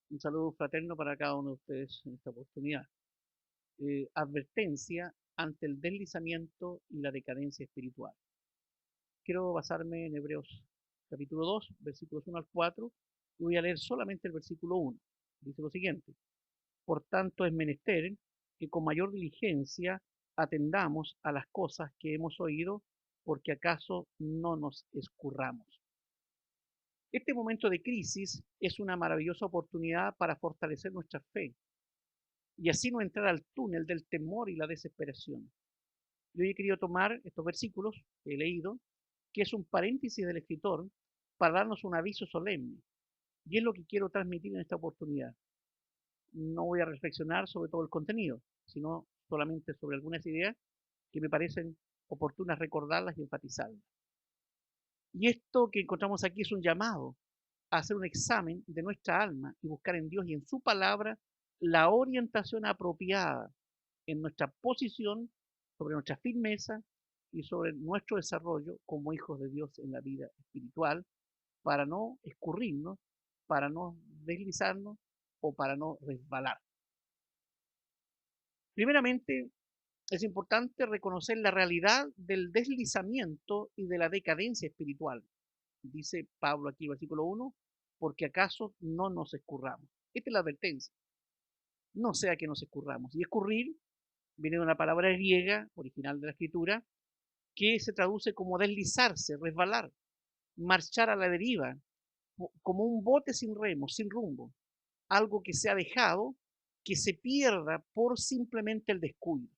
Un saludo fraterno para cada uno de ustedes en esta oportunidad. Advertencia ante el deslizamiento y la decadencia espiritual. Quiero basarme en Hebreos capítulo 2, versículos 1 al 4, y voy a leer solamente el versículo 1. Dice lo siguiente: Por tanto es menester que con mayor diligencia atendamos a las cosas que hemos oído, porque acaso no nos escurramos. Este momento de crisis es una maravillosa oportunidad para fortalecer nuestra fe y así no entrar al túnel del temor y la desesperación. Yo he querido tomar estos versículos que he leído, que es un paréntesis del escritor, para darnos un aviso solemne. Y es lo que quiero transmitir en esta oportunidad. No voy a reflexionar sobre todo el contenido, sino solamente sobre algunas ideas que me parecen oportunas recordarlas y enfatizarlas. Y esto que encontramos aquí es un llamado a hacer un examen de nuestra alma y buscar en Dios y en su palabra la orientación apropiada en nuestra posición, sobre nuestra firmeza y sobre nuestro desarrollo como hijos de Dios en la vida espiritual, para no escurrirnos, para no deslizarnos o para no resbalar. Primeramente, es importante reconocer la realidad del deslizamiento y de la decadencia espiritual. Dice Pablo aquí, versículo 1, porque acaso no nos escurramos. Esta es la advertencia. No sea que nos escurramos. Y escurrir viene de una palabra griega, original de la escritura, que se traduce como deslizarse, resbalar, marchar a la deriva, como un bote sin remo, sin rumbo, algo que se ha dejado, que se pierda por simplemente el descuido.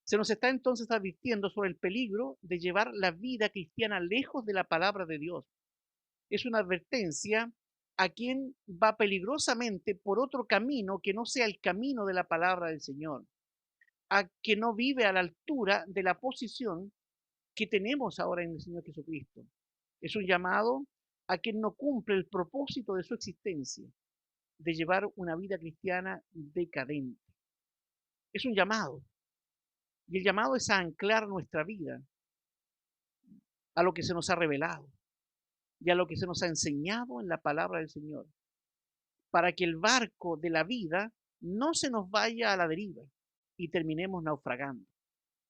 Se nos está entonces advirtiendo sobre el peligro de llevar la vida cristiana lejos de la palabra de Dios. Es una advertencia a quien va peligrosamente por otro camino que no sea el camino de la palabra del Señor, a que no vive a la altura de la posición que tenemos ahora en el Señor Jesucristo. Es un llamado a quien no cumple el propósito de su existencia, de llevar una vida cristiana decadente. Es un llamado, y el llamado es a anclar nuestra vida a lo que se nos ha revelado y a lo que se nos ha enseñado en la palabra del Señor, para que el barco de la vida no se nos vaya a la deriva y terminemos naufragando,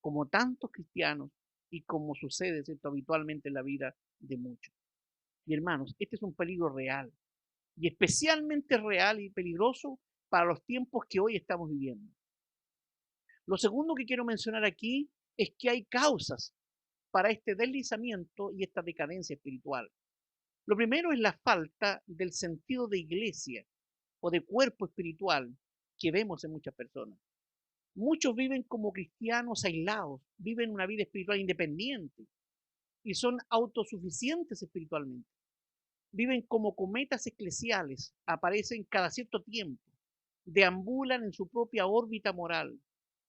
como tantos cristianos y como sucede, ¿cierto?, habitualmente en la vida de muchos. Y hermanos, este es un peligro real, y especialmente real y peligroso para los tiempos que hoy estamos viviendo. Lo segundo que quiero mencionar aquí es que hay causas para este deslizamiento y esta decadencia espiritual. Lo primero es la falta del sentido de iglesia o de cuerpo espiritual que vemos en muchas personas. Muchos viven como cristianos aislados, viven una vida espiritual independiente y son autosuficientes espiritualmente. Viven como cometas eclesiales, aparecen cada cierto tiempo, deambulan en su propia órbita moral,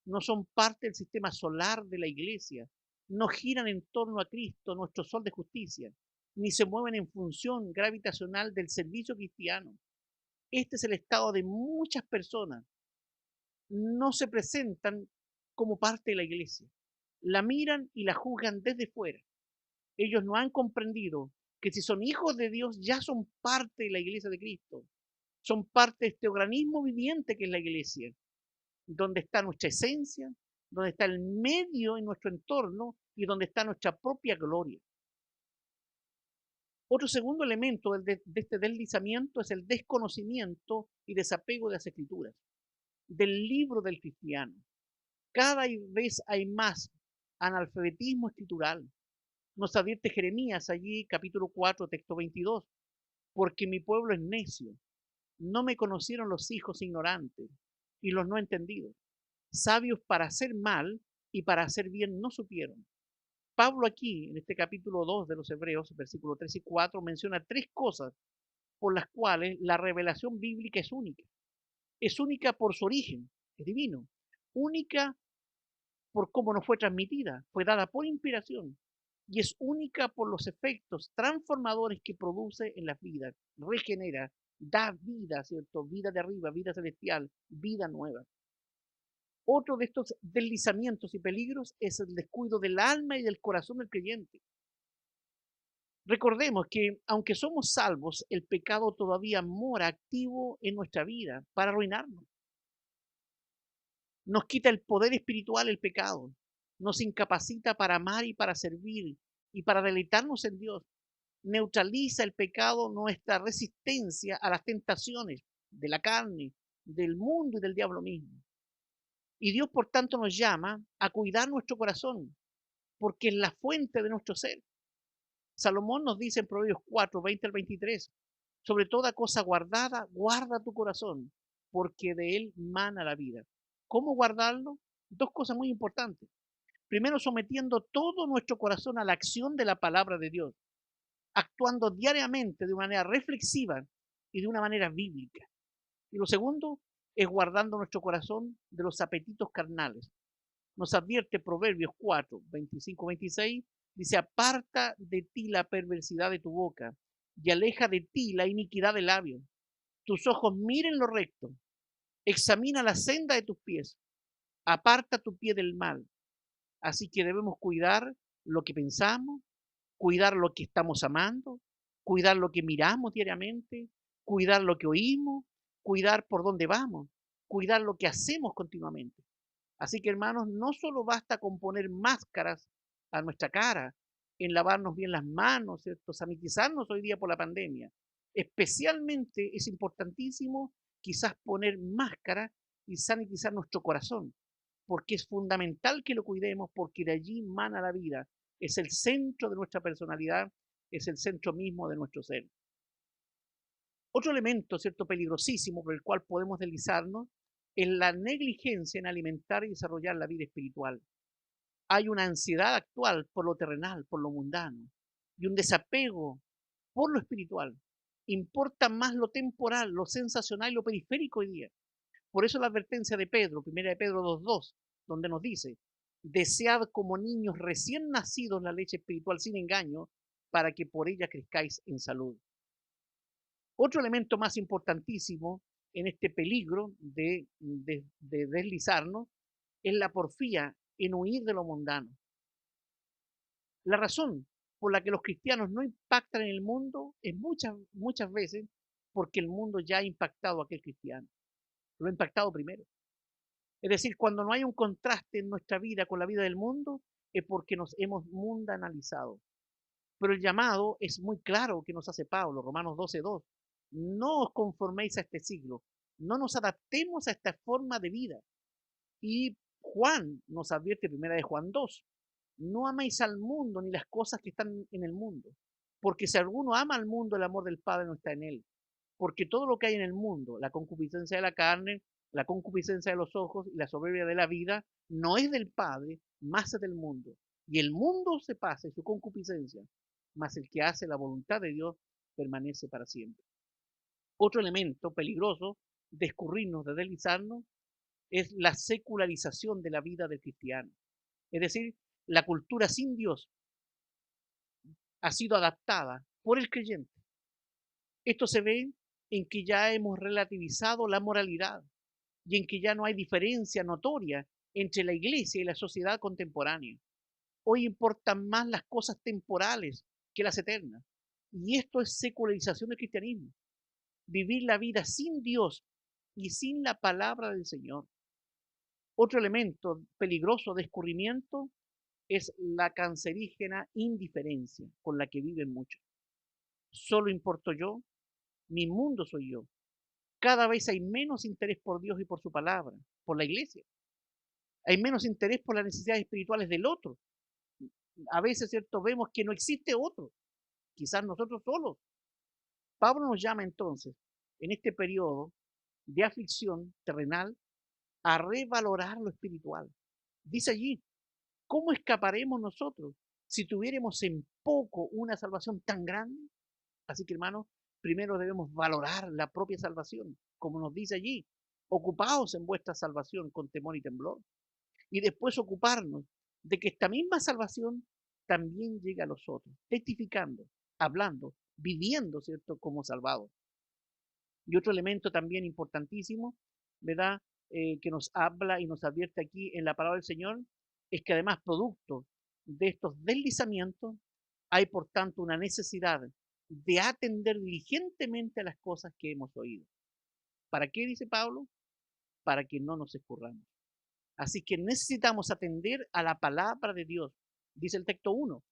no son parte del sistema solar de la iglesia, no giran en torno a Cristo, nuestro sol de justicia, ni se mueven en función gravitacional del servicio cristiano. Este es el estado de muchas personas. No se presentan como parte de la iglesia. La miran y la juzgan desde fuera. Ellos no han comprendido que si son hijos de Dios ya son parte de la iglesia de Cristo. Son parte de este organismo viviente que es la iglesia, donde está nuestra esencia, donde está el medio en nuestro entorno y donde está nuestra propia gloria. Otro segundo elemento de este deslizamiento es el desconocimiento y desapego de las escrituras, del libro del cristiano. Cada vez hay más analfabetismo escritural. Nos advierte Jeremías allí, capítulo 4, texto 22, porque mi pueblo es necio, no me conocieron los hijos ignorantes y los no entendidos, sabios para hacer mal y para hacer bien no supieron. Pablo aquí, en este capítulo 2 de los Hebreos, versículos 3 y 4, menciona tres cosas por las cuales la revelación bíblica es única. Es única por su origen, es divino. Única por cómo nos fue transmitida, fue dada por inspiración. Y es única por los efectos transformadores que produce en las vidas. Regenera, da vida, ¿cierto? Vida de arriba, vida celestial, vida nueva. Otro de estos deslizamientos y peligros es el descuido del alma y del corazón del creyente. Recordemos que aunque somos salvos, el pecado todavía mora activo en nuestra vida para arruinarnos. Nos quita el poder espiritual el pecado. Nos incapacita para amar y para servir y para deleitarnos en Dios. Neutraliza el pecado nuestra resistencia a las tentaciones de la carne, del mundo y del diablo mismo. Y Dios, por tanto, nos llama a cuidar nuestro corazón, porque es la fuente de nuestro ser. Salomón nos dice en Proverbios 4, 20 al 23, sobre toda cosa guardada, guarda tu corazón, porque de él mana la vida. ¿Cómo guardarlo? Dos cosas muy importantes. Primero, sometiendo todo nuestro corazón a la acción de la palabra de Dios, actuando diariamente de manera reflexiva y de una manera bíblica. Y lo segundo es guardando nuestro corazón de los apetitos carnales. Nos advierte Proverbios 4, 25, 26, dice, aparta de ti la perversidad de tu boca y aleja de ti la iniquidad del labio. Tus ojos miren lo recto, examina la senda de tus pies, aparta tu pie del mal. Así que debemos cuidar lo que pensamos, cuidar lo que estamos amando, cuidar lo que miramos diariamente, cuidar lo que oímos, cuidar por dónde vamos, cuidar lo que hacemos continuamente. Así que hermanos, no solo basta con poner máscaras a nuestra cara, en lavarnos bien las manos, ¿cierto? Sanitizarnos hoy día por la pandemia. Especialmente es importantísimo quizás poner máscara y sanitizar nuestro corazón, porque es fundamental que lo cuidemos, porque de allí mana la vida. Es el centro de nuestra personalidad, es el centro mismo de nuestro ser. Otro elemento, ¿cierto?, peligrosísimo por el cual podemos deslizarnos es la negligencia en alimentar y desarrollar la vida espiritual. Hay una ansiedad actual por lo terrenal, por lo mundano, y un desapego por lo espiritual. Importa más lo temporal, lo sensacional y lo periférico hoy día. Por eso la advertencia de Pedro, primera de Pedro 2:2, donde nos dice, desead como niños recién nacidos la leche espiritual sin engaño, para que por ella crezcáis en salud. Otro elemento más importantísimo en este peligro de deslizarnos es la porfía en huir de lo mundano. La razón por la que los cristianos no impactan en el mundo es muchas veces porque el mundo ya ha impactado a aquel cristiano. Lo ha impactado primero. Es decir, cuando no hay un contraste en nuestra vida con la vida del mundo, es porque nos hemos mundanalizado. Pero el llamado es muy claro que nos hace Pablo, Romanos 12:2. No os conforméis a este siglo, no nos adaptemos a esta forma de vida. Y Juan nos advierte, primera de Juan 2, no améis al mundo ni las cosas que están en el mundo, porque si alguno ama al mundo, el amor del Padre no está en él. Porque todo lo que hay en el mundo, la concupiscencia de la carne, la concupiscencia de los ojos y la soberbia de la vida, no es del Padre, más es del mundo. Y el mundo se pasa y su concupiscencia, mas el que hace la voluntad de Dios permanece para siempre. Otro elemento peligroso de escurrirnos, de deslizarnos, es la secularización de la vida del cristiano. Es decir, la cultura sin Dios ha sido adaptada por el creyente. Esto se ve en que ya hemos relativizado la moralidad y en que ya no hay diferencia notoria entre la iglesia y la sociedad contemporánea. Hoy importan más las cosas temporales que las eternas. Y esto es secularización del cristianismo. Vivir la vida sin Dios y sin la palabra del Señor. Otro elemento peligroso de escurrimiento es la cancerígena indiferencia con la que viven muchos. Solo importo yo, mi mundo soy yo. Cada vez hay menos interés por Dios y por su palabra, por la iglesia. Hay menos interés por las necesidades espirituales del otro. A veces, ¿cierto? Vemos que no existe otro, quizás nosotros solos. Pablo nos llama entonces, en este periodo de aflicción terrenal, a revalorar lo espiritual. Dice allí, ¿cómo escaparemos nosotros si tuviéramos en poco una salvación tan grande? Así que, hermanos, primero debemos valorar la propia salvación, como nos dice allí, ocupaos en vuestra salvación con temor y temblor, y después ocuparnos de que esta misma salvación también llegue a los otros, testificando, hablando, viviendo, ¿cierto?, como salvados. Y otro elemento también importantísimo, ¿verdad?, que nos habla y nos advierte aquí en la palabra del Señor, es que además producto de estos deslizamientos, Hay por tanto una necesidad de atender diligentemente a las cosas que hemos oído. ¿Para qué, dice Pablo? Para que no nos escurramos. Así que necesitamos atender a la palabra de Dios. Dice el texto 1.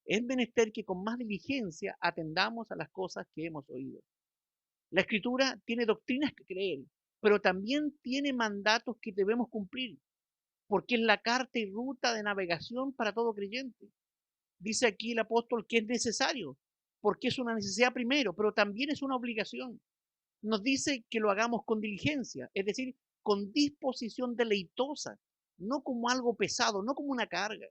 Es menester que con más diligencia atendamos a las cosas que hemos oído. La Escritura tiene doctrinas que creer, pero también tiene mandatos que debemos cumplir, porque es la carta y ruta de navegación para todo creyente. Dice aquí el apóstol que es necesario, porque es una necesidad primero, pero también es una obligación. Nos dice que lo hagamos con diligencia, es decir, con disposición deleitosa, no como algo pesado, no como una carga.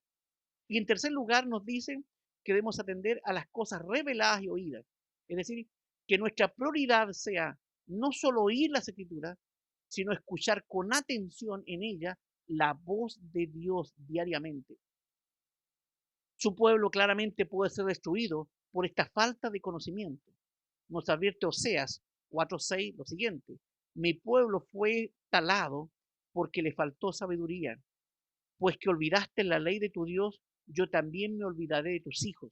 Y en tercer lugar nos dice que debemos atender a las cosas reveladas y oídas. Es decir, que nuestra prioridad sea no solo oír las escrituras, sino escuchar con atención en ella la voz de Dios diariamente. Su pueblo claramente puede ser destruido por esta falta de conocimiento. Nos advierte Oseas 4:6 lo siguiente: mi pueblo fue talado porque le faltó sabiduría, pues que olvidaste la ley de tu Dios, yo también me olvidaré de tus hijos.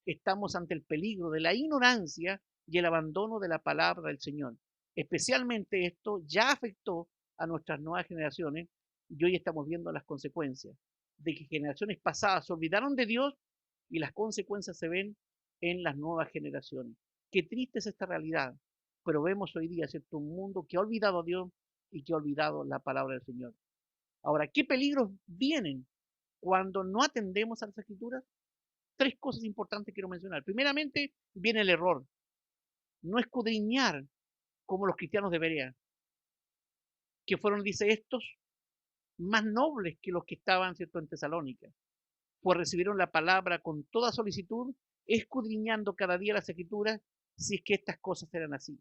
Estamos ante el peligro de la ignorancia y el abandono de la palabra del Señor. Especialmente esto ya afectó a nuestras nuevas generaciones y hoy estamos viendo las consecuencias de que generaciones pasadas se olvidaron de Dios y las consecuencias se ven en las nuevas generaciones. Qué triste es esta realidad, pero vemos hoy día, ¿cierto?, un mundo que ha olvidado a Dios y que ha olvidado la palabra del Señor. Ahora, ¿qué peligros vienen cuando no atendemos a las escrituras? Tres cosas importantes quiero mencionar. Primeramente, viene el error. No escudriñar como los cristianos deberían, que fueron, dice estos, más nobles que los que estaban, ¿cierto?, en Tesalónica, pues recibieron la palabra con toda solicitud, escudriñando cada día las escrituras, si es que estas cosas eran así.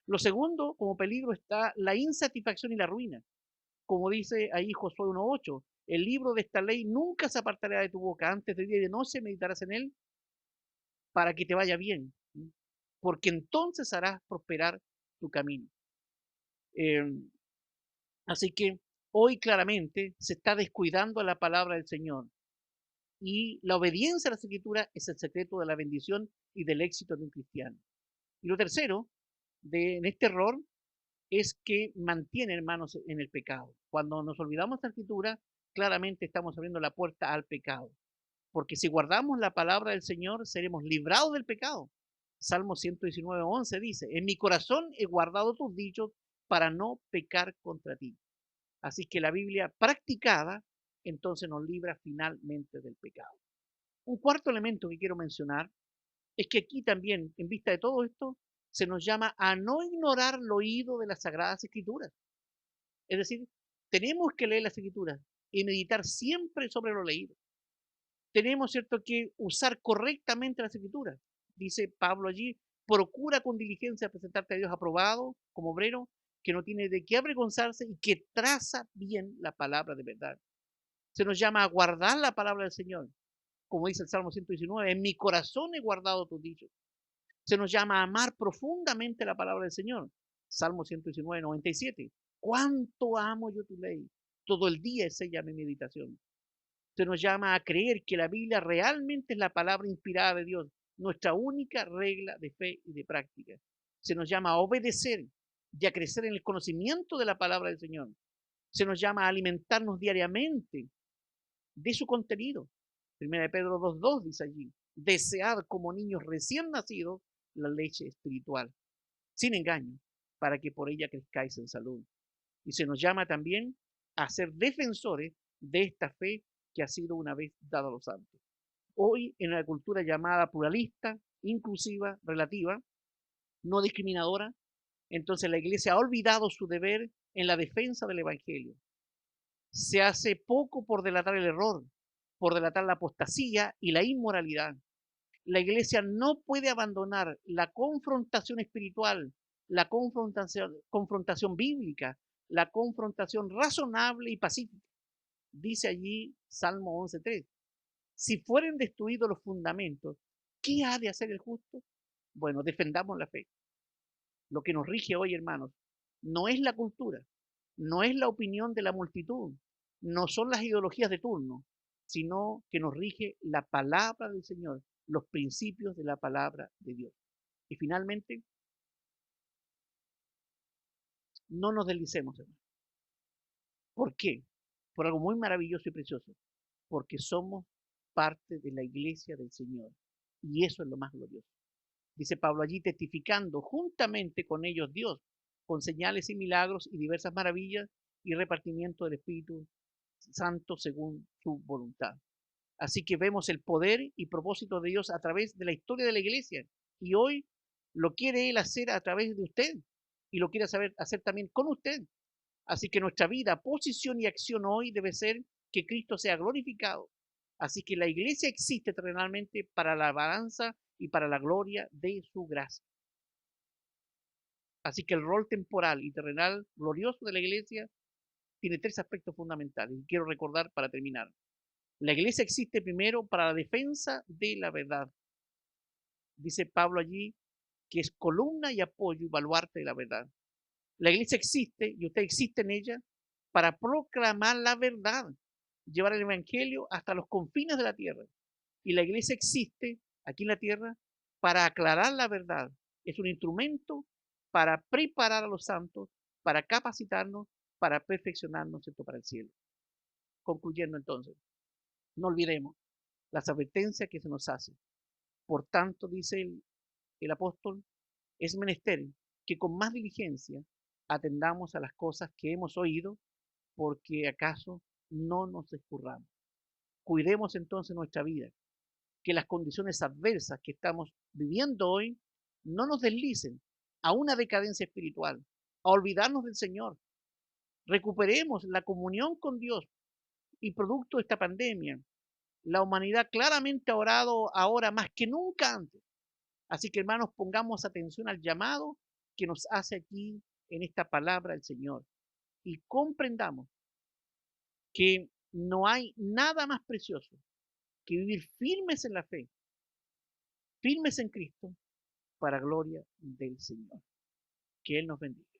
Lo segundo, como peligro, está la insatisfacción y la ruina. Como dice ahí Josué 1:8, el libro de esta ley nunca se apartará de tu boca, antes de día y de noche meditarás en él para que te vaya bien, porque entonces harás prosperar tu camino. Eh, Así que hoy claramente se está descuidando la palabra del Señor y la obediencia a las escrituras es el secreto de la bendición y del éxito de un cristiano. Y lo tercero, en este error, es que mantiene, hermanos, en el pecado. Cuando nos olvidamos de la escritura, claramente estamos abriendo la puerta al pecado. Porque si guardamos la palabra del Señor, seremos librados del pecado. Salmo 119:11 dice: en mi corazón he guardado tus dichos para no pecar contra ti. Así que la Biblia practicada, entonces nos libra finalmente del pecado. Un cuarto elemento que quiero mencionar es que aquí también, en vista de todo esto, se nos llama a no ignorar el oído de las Sagradas Escrituras. Es decir, tenemos que leer las Escrituras y meditar siempre sobre lo leído. Tenemos, ¿cierto?, que usar correctamente las Escrituras. Dice Pablo allí, procura con diligencia presentarte a Dios aprobado como obrero, que no tiene de qué avergonzarse y que traza bien la palabra de verdad. Se nos llama a guardar la palabra del Señor, como dice el Salmo 119, en mi corazón he guardado tus dichos. Se nos llama a amar profundamente la palabra del Señor. Salmo 119:97. Cuánto amo yo tu ley. Todo el día es ella mi meditación. Se nos llama a creer que la Biblia realmente es la palabra inspirada de Dios, nuestra única regla de fe y de práctica. Se nos llama a obedecer y a crecer en el conocimiento de la palabra del Señor. Se nos llama a alimentarnos diariamente de su contenido. Primera de Pedro 2:2 dice allí: desead como niños recién nacidos la leche espiritual, sin engaño, para que por ella crezcáis en salud. Y se nos llama también a ser defensores de esta fe que ha sido una vez dada a los santos. Hoy, en la cultura llamada pluralista, inclusiva, relativa, no discriminadora, entonces la Iglesia ha olvidado su deber en la defensa del Evangelio. Se hace poco por delatar el error, por delatar la apostasía y la inmoralidad. La Iglesia no puede abandonar la confrontación espiritual, la confrontación bíblica, la confrontación razonable y pacífica. Dice allí Salmo 11:3, si fueren destruidos los fundamentos, ¿qué ha de hacer el justo? Bueno, defendamos la fe. Lo que nos rige hoy, hermanos, no es la cultura, no es la opinión de la multitud, no son las ideologías de turno, sino que nos rige la palabra del Señor, los principios de la palabra de Dios. Y finalmente, no nos deslicemos, hermano. ¿Por qué? Por algo muy maravilloso y precioso. Porque somos parte de la iglesia del Señor. Y eso es lo más glorioso. Dice Pablo allí, testificando juntamente con ellos Dios, con señales y milagros y diversas maravillas y repartimiento del Espíritu Santo según su voluntad. Así que vemos el poder y propósito de Dios a través de la historia de la iglesia. Y hoy lo quiere Él hacer a través de usted. Y lo quiere hacer también con usted. Así que nuestra vida, posición y acción hoy debe ser que Cristo sea glorificado. Así que la iglesia existe terrenalmente para la alabanza y para la gloria de su gracia. Así que el rol temporal y terrenal glorioso de la iglesia tiene tres aspectos fundamentales y quiero recordar para terminar. La iglesia existe primero para la defensa de la verdad. Dice Pablo allí que es columna y apoyo y baluarte de la verdad. La iglesia existe y usted existe en ella para proclamar la verdad, llevar el evangelio hasta los confines de la tierra. Y la iglesia existe aquí en la tierra para aclarar la verdad. Es un instrumento para preparar a los santos, para capacitarnos, para perfeccionarnos, ¿cierto?, para el cielo. Concluyendo entonces, no olvidemos las advertencias que se nos hacen. Por tanto, dice el apóstol, es menester que con más diligencia atendamos a las cosas que hemos oído, porque acaso no nos escurramos. Cuidemos entonces nuestra vida, que las condiciones adversas que estamos viviendo hoy no nos deslicen a una decadencia espiritual, a olvidarnos del Señor. Recuperemos la comunión con Dios y producto de esta pandemia. La humanidad claramente ha orado ahora más que nunca antes. Así que hermanos, pongamos atención al llamado que nos hace aquí en esta palabra el Señor y comprendamos que no hay nada más precioso que vivir firmes en la fe, firmes en Cristo, para gloria del Señor. Que Él nos bendiga.